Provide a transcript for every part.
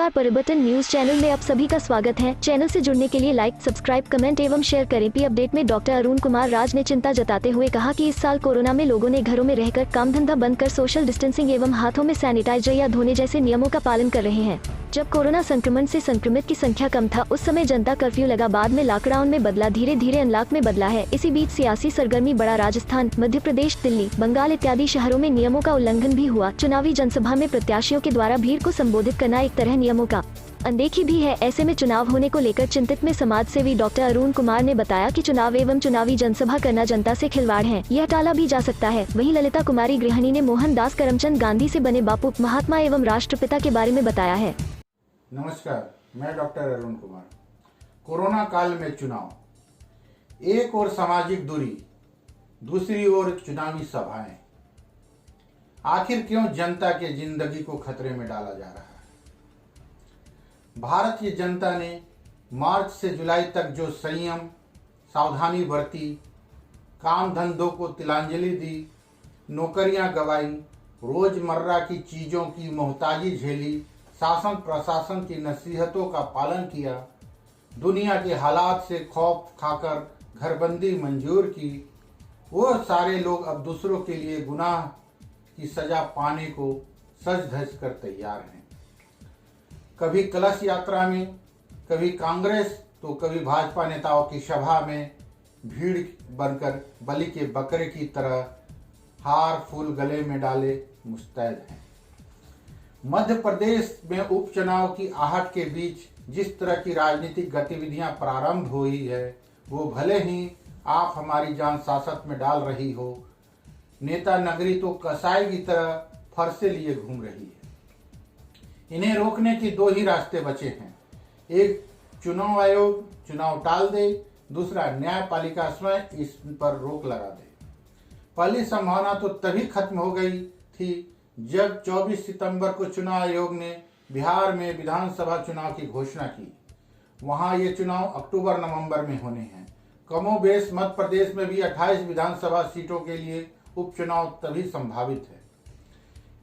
नमस्कार, परिवर्तन news channel में आप सभी का स्वागत है। चैनल से जुड़ने के लिए लाइक, सब्सक्राइब, कमेंट एवं शेयर करें। पी अपडेट में डॉक्टर अरुण कुमार राज ने चिंता जताते हुए कहा कि इस साल कोरोना में लोगों ने घरों में रहकर काम धंधा बंद कर सोशल डिस्टेंसिंग एवं हाथों में सैनिटाइजर या धोने जैसे नियमों का पालन कर रहे हैं। जब कोरोना संक्रमण से संक्रमित की संख्या कम था, उस समय जनता कर्फ्यू लगा, बाद में लॉकडाउन में बदला, धीरे धीरे अनलॉक में बदला है। इसी बीच सियासी सरगर्मी बढ़ा। राजस्थान, मध्य प्रदेश, दिल्ली, बंगाल इत्यादि शहरों में नियमों का उल्लंघन भी हुआ। चुनावी जनसभा में प्रत्याशियों के द्वारा भीड़ को संबोधित करना एक तरह नियमों का अनदेखी भी है। ऐसे में चुनाव होने को लेकर चिंतित में समाज सेवी डॉक्टर अरुण कुमार ने बताया कि चुनाव एवं चुनावी जनसभा करना जनता से खिलवाड़ है, यह टाला भी जा सकता है। वहीं ललिता कुमारी गृहिणी ने मोहनदास करमचंद गांधी से बने बापू, महात्मा एवं राष्ट्रपिता के बारे में बताया है। नमस्कार, मैं डॉक्टर अरुण कुमार। कोरोना काल में चुनाव, एक ओर सामाजिक दूरी, दूसरी ओर चुनावी सभाएं। आखिर क्यों जनता के जिंदगी को खतरे में डाला जा रहा है? भारतीय जनता ने मार्च से जुलाई तक जो संयम, सावधानी बरती, काम धंधों को तिलांजलि दी, नौकरियां गंवाई, रोजमर्रा की चीजों की मोहताजी झेली, शासन प्रशासन की नसीहतों का पालन किया, दुनिया के हालात से खौफ खाकर घरबंदी मंजूर की, वो सारे लोग अब दूसरों के लिए गुनाह की सजा पाने को सज धज कर तैयार हैं। कभी कलश यात्रा में, कभी कांग्रेस तो कभी भाजपा नेताओं की सभा में भीड़ बनकर बलि के बकरे की तरह हार फूल गले में डाले मुस्तैद हैं। मध्य प्रदेश में उपचुनाव की आहट के बीच जिस तरह की राजनीतिक गतिविधियां प्रारंभ हुई है, वो भले ही आप हमारी जान सासत में डाल रही हो, नेता नगरी तो कसाई की तरह फरसे लिए घूम रही है। इन्हें रोकने के दो ही रास्ते बचे हैं। एक, चुनाव आयोग चुनाव टाल दे, दूसरा न्यायपालिका स्वयं इस पर रोक लगा दे। पहली संभावना तो तभी खत्म हो गई थी जब 24 सितंबर को चुनाव आयोग ने बिहार में विधानसभा चुनाव की घोषणा की। वहां ये चुनाव अक्टूबर नवंबर में होने हैं। कमोबेश मध्य प्रदेश में भी 28 विधानसभा सीटों के लिए उपचुनाव तभी संभावित है।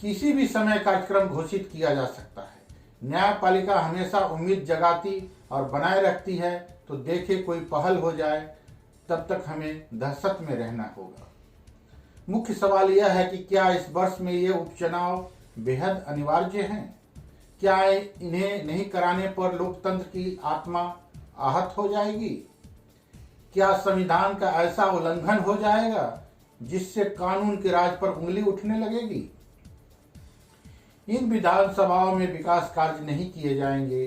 किसी भी समय कार्यक्रम घोषित किया जा सकता है। न्यायपालिका हमेशा उम्मीद जगाती और बनाए रखती है, तो देखे कोई पहल हो जाए, तब तक हमें दहशत में रहना होगा। मुख्य सवाल यह है कि क्या इस वर्ष में ये उपचुनाव बेहद अनिवार्य हैं? क्या इन्हें नहीं कराने पर लोकतंत्र की आत्मा आहत हो जाएगी? क्या संविधान का ऐसा उल्लंघन हो जाएगा जिससे कानून के राज पर उंगली उठने लगेगी? इन विधानसभाओं में विकास कार्य नहीं किए जाएंगे।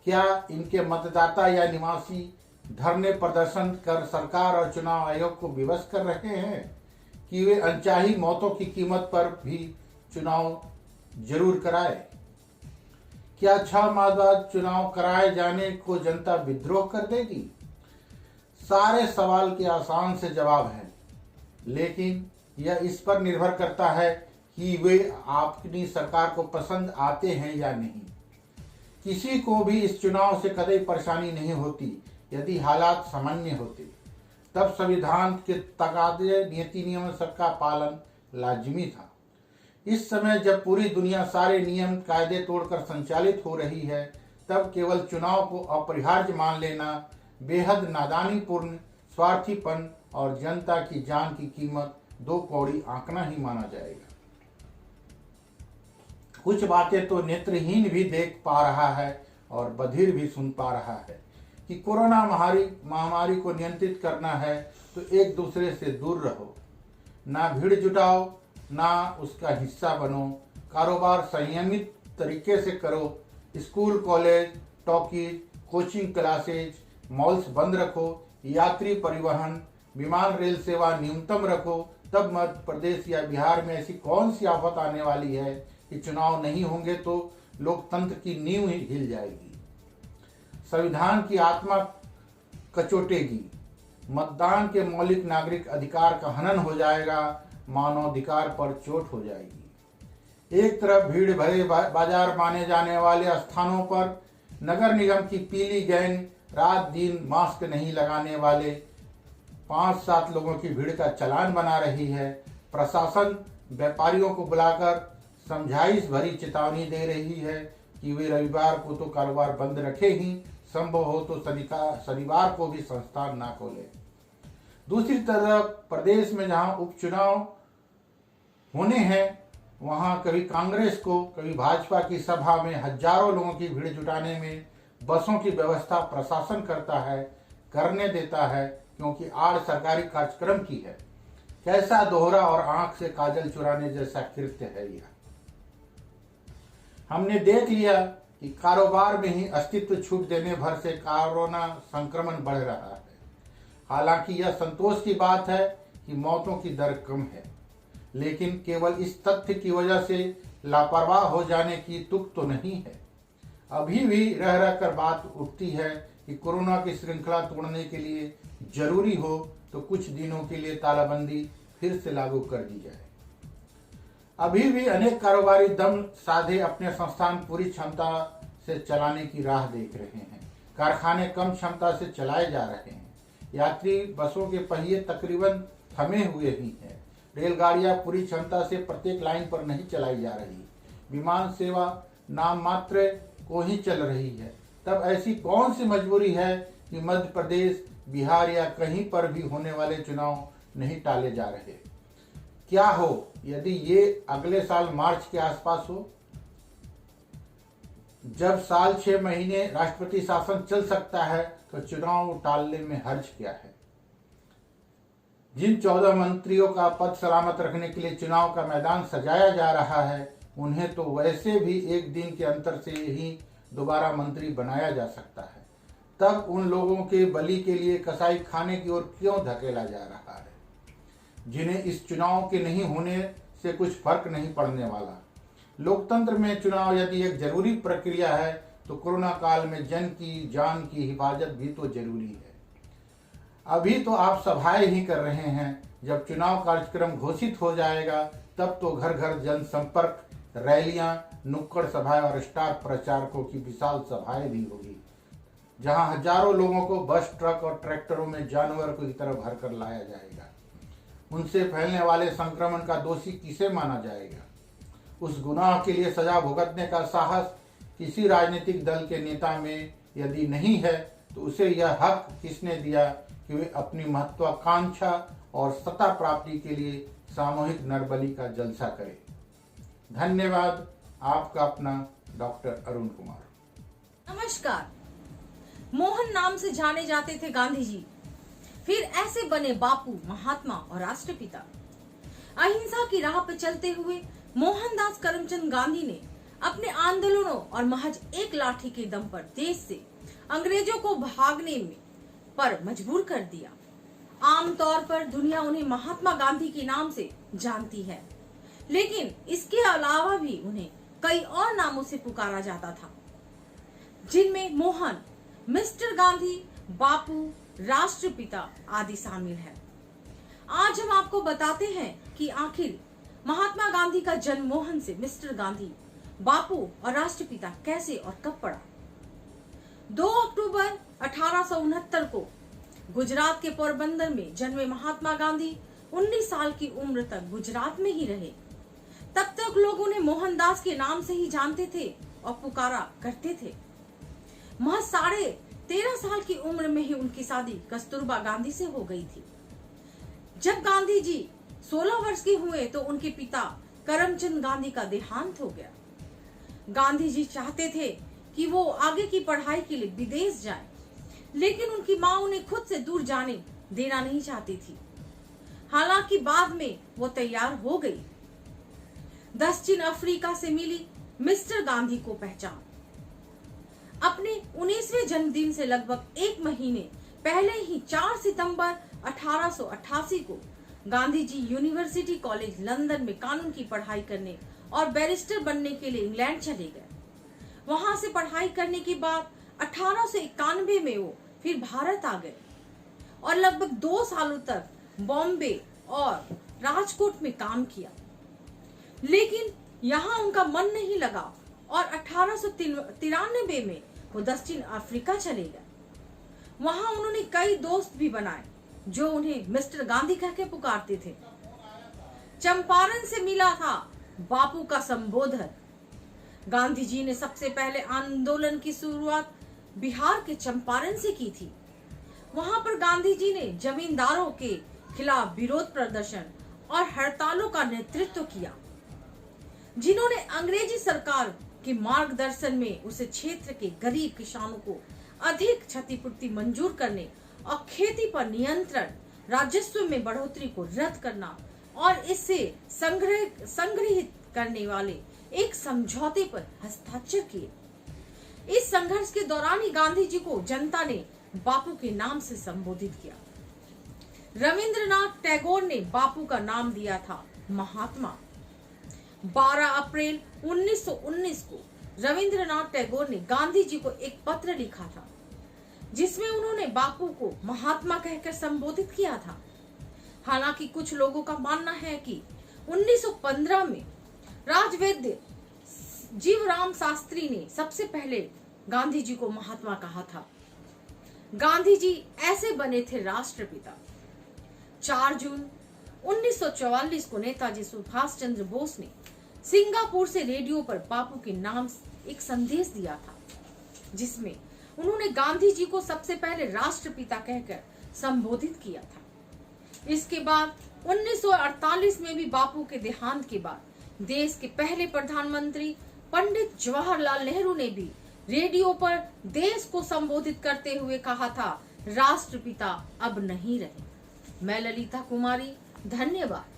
क्या इनके मतदाता या निवासी धरने प्रदर्शन कर सरकार और चुनाव आयोग को विवश कर रहे हैं कि वे अनचाही मौतों की कीमत पर भी चुनाव जरूर कराए? क्या 6 माह बाद चुनाव कराए जाने को जनता विद्रोह कर देगी? सारे सवाल के आसान से जवाब हैं, लेकिन यह इस पर निर्भर करता है कि वे आपकी सरकार को पसंद आते हैं या नहीं। किसी को भी इस चुनाव से कतई परेशानी नहीं होती यदि हालात सामान्य होते। तब संविधान के तकाजे, नीति नियम सबका पालन लाजिमी था। इस समय जब पूरी दुनिया सारे नियम कायदे तोड़कर संचालित हो रही है, तब केवल चुनाव को अपरिहार्य मान लेना बेहद नादानीपूर्ण, स्वार्थीपन और जनता की जान की कीमत 2 कौड़ी आंकना ही माना जाएगा। कुछ बातें तो नेत्रहीन भी देख पा रहा है और बधिर भी सुन पा रहा है कि कोरोना महामारी को नियंत्रित करना है तो एक दूसरे से दूर रहो, ना भीड़ जुटाओ, ना उसका हिस्सा बनो, कारोबार संयमित तरीके से करो, school, college, talkies, coaching classes, malls बंद रखो, यात्री परिवहन, विमान रेल सेवा न्यूनतम रखो। तब मध्य प्रदेश या बिहार में ऐसी कौन सी आफत आने वाली है कि चुनाव नहीं होंगे तो लोकतंत्र की नींव ही हिल जाएगी, संविधान की आत्मा कचोटेगी, मतदान के मौलिक नागरिक अधिकार का हनन हो जाएगा, मानवाधिकार पर चोट हो जाएगी। एक तरफ भीड़ भरे बाजार माने जाने वाले स्थानों पर नगर निगम की पीली गैंग रात दिन मास्क नहीं लगाने वाले 5-7 लोगों की भीड़ का चालान बना रही है। प्रशासन व्यापारियों को बुलाकर समझाइश भरी चेतावनी दे रही है कि वे रविवार को तो कारोबार बंद रखे ही, संभव हो तो शनिवार को भी संस्थान ना खोले। दूसरी तरफ प्रदेश में जहां उपचुनाव होने हैं, वहां कभी कांग्रेस को कभी भाजपा की सभा में हजारों लोगों की भीड़ जुटाने में बसों की व्यवस्था प्रशासन करने देता है, क्योंकि आड़ सरकारी कार्यक्रम की है। कैसा दोहरा और आंख से काजल चुराने जैसा कृत्य है यह। हमने देख लिया कि कारोबार में ही अस्तित्व छूट देने भर से कोरोना संक्रमण बढ़ रहा है। हालांकि यह संतोष की बात है कि मौतों की दर कम है, लेकिन केवल इस तथ्य की वजह से लापरवाह हो जाने की तुक तो नहीं है। अभी भी रह रह कर बात उठती है कि कोरोना की श्रृंखला तोड़ने के लिए जरूरी हो तो कुछ दिनों के लिए तालाबंदी फिर से लागू कर दी जाए। अभी भी अनेक कारोबारी दम साधे अपने संस्थान पूरी क्षमता से चलाने की राह देख रहे हैं। कारखाने कम क्षमता से चलाए जा रहे हैं। यात्री बसों के पहिए तकरीबन थमे हुए ही हैं। रेलगाड़ियां पूरी क्षमता से प्रत्येक लाइन पर नहीं चलाई जा रही। विमान सेवा नाम मात्र को ही चल रही है। तब ऐसी कौन सी मजबूरी है कि मध्य प्रदेश, बिहार या कहीं पर भी होने वाले चुनाव नहीं टाले जा रहे? क्या हो यदि ये अगले साल मार्च के आसपास हो, जब साल 6 महीने राष्ट्रपति शासन चल सकता है, तो चुनाव टालने में हर्ज क्या है? जिन 14 मंत्रियों का पद सलामत रखने के लिए चुनाव का मैदान सजाया जा रहा है, उन्हें तो वैसे भी एक दिन के अंतर से ही दोबारा मंत्री बनाया जा सकता है। तब उन लोगों के बलि के लिए कसाई खाने की ओर क्यों धकेला जा रहा है, जिन्हें इस चुनाव के नहीं होने से कुछ फर्क नहीं पड़ने वाला? लोकतंत्र में चुनाव यदि एक जरूरी प्रक्रिया है, तो कोरोना काल में जन की जान की हिफाजत भी तो जरूरी है। अभी तो आप सभाएं ही कर रहे हैं, जब चुनाव कार्यक्रम घोषित हो जाएगा तब तो घर घर जनसंपर्क रैलियां, नुक्कड़ सभाएं और स्टार प्रचारकों की विशाल सभाएं भी होगी, जहां हजारों लोगों को बस, ट्रक और ट्रैक्टरों में जानवर की तरह भरकर लाया जाएगा। उनसे फैलने वाले संक्रमण का दोषी किसे माना जाएगा? उस गुनाह के लिए सजा भुगतने का साहस किसी राजनीतिक दल के नेता में यदि नहीं है, तो उसे यह हक किसने दिया कि वे अपनी महत्वाकांक्षा और सत्ता प्राप्ति के लिए सामूहिक नरबली का जलसा करे? धन्यवाद। आपका अपना डॉक्टर अरुण कुमार। नमस्कार। मोहन नाम से जाने जाते थे गांधी जी, फिर ऐसे बने बापू, महात्मा और राष्ट्रपिता। अहिंसा की राह पर चलते हुए मोहनदास करमचंद गांधी ने अपने आंदोलनों और महज एक लाठी के दम पर देश से अंग्रेजों को भागने में पर मजबूर कर दिया। आमतौर पर दुनिया उन्हें महात्मा गांधी के नाम से जानती है, लेकिन इसके अलावा भी उन्हें कई और नामों से पुकारा जाता था, जिनमें मोहन, मिस्टर गांधी, बापू, राष्ट्रपिता आदि शामिल है। आज हम आपको बताते हैं कि आखिर महात्मा गांधी का जन्म मोहन से मिस्टर गांधी, बापू और राष्ट्रपिता कैसे और कब पड़ा। 2 अक्टूबर 1869 को गुजरात के पोरबंदर में जन्मे महात्मा गांधी 19 साल की उम्र तक गुजरात में ही रहे। तब तक लोग उन्हें मोहनदास के नाम से ही जानते थे और पुकारा करते थे। महज 13.5 साल की उम्र में ही उनकी शादी कस्तूरबा गांधी से हो गई थी। जब गांधी जी 16 वर्ष के हुए तो उनके पिता करमचंद गांधी का देहांत हो गया। गांधी जी चाहते थे कि वो आगे की पढ़ाई के लिए विदेश जाएं, लेकिन उनकी माँ उन्हें खुद से दूर जाने देना नहीं चाहती थी। हालांकि बाद में वो तैयार हो गई। दक्षिण अफ्रीका से मिली मिस्टर गांधी को पहचान। अपने 19वें जन्मदिन से लगभग 1 महीने पहले ही 4 सितंबर 1888 को Gandhi ji university college London में कानून की पढ़ाई करने और बैरिस्टर बनने के लिए इंग्लैंड चले गए। वहां से पढ़ाई करने के बाद 1891 में वो फिर भारत आ गए और लगभग 2 सालों तक बॉम्बे और राजकोट में काम किया, लेकिन यहाँ उनका मन नहीं लगा और 1893 में वो दक्षिण अफ्रीका चले गए। वहां उन्होंने कई दोस्त भी बनाए जो उन्हें मिस्टर गांधी कहकर पुकारते थे। चंपारण से मिला था बापू का संबोधन। गांधी जी ने सबसे पहले आंदोलन की शुरुआत बिहार के चंपारण से की थी। वहां पर गांधी जी ने जमींदारों के खिलाफ विरोध प्रदर्शन और हड़तालों का नेतृत्व किया, जिन्होंने अंग्रेजी सरकार के मार्गदर्शन में उस क्षेत्र के गरीब किसानों को अधिक क्षतिपूर्ति मंजूर करने और खेती पर नियंत्रण, राजस्व में बढ़ोतरी को रद्द करना और इससे संग्रहित करने वाले एक समझौते पर हस्ताक्षर किए। इस संघर्ष के दौरान ही गांधी जी को जनता ने बापू के नाम से संबोधित किया। रविंद्रनाथ टैगोर ने बापू का नाम दिया था महात्मा। 12 अप्रैल 1919 को रविंद्रनाथ टैगोर ने गांधी जी को एक पत्र लिखा था, जिसमें उन्होंने बापू को महात्मा कहकर संबोधित किया था। हालांकि कुछ लोगों का मानना है कि 1915 में राजवैद्य जीवराम शास्त्री ने सबसे पहले गांधी जी को महात्मा कहा था। गांधी जी ऐसे बने थे राष्ट्रपिता। 4 जून 1944 को नेताजी सुभाष चंद्र बोस ने सिंगापुर से रेडियो पर बापू के नाम एक संदेश दिया था, जिसमें उन्होंने गांधी जी को सबसे पहले राष्ट्रपिता कहकर संबोधित किया था। इसके बाद 1948 में भी बापू के देहांत के बाद देश के पहले प्रधानमंत्री पंडित जवाहरलाल नेहरू ने भी रेडियो पर देश को संबोधित करते हुए कहा था, राष्ट्रपिता अब नहीं रहे। मैं ललिता कुमारी, धन्यवाद।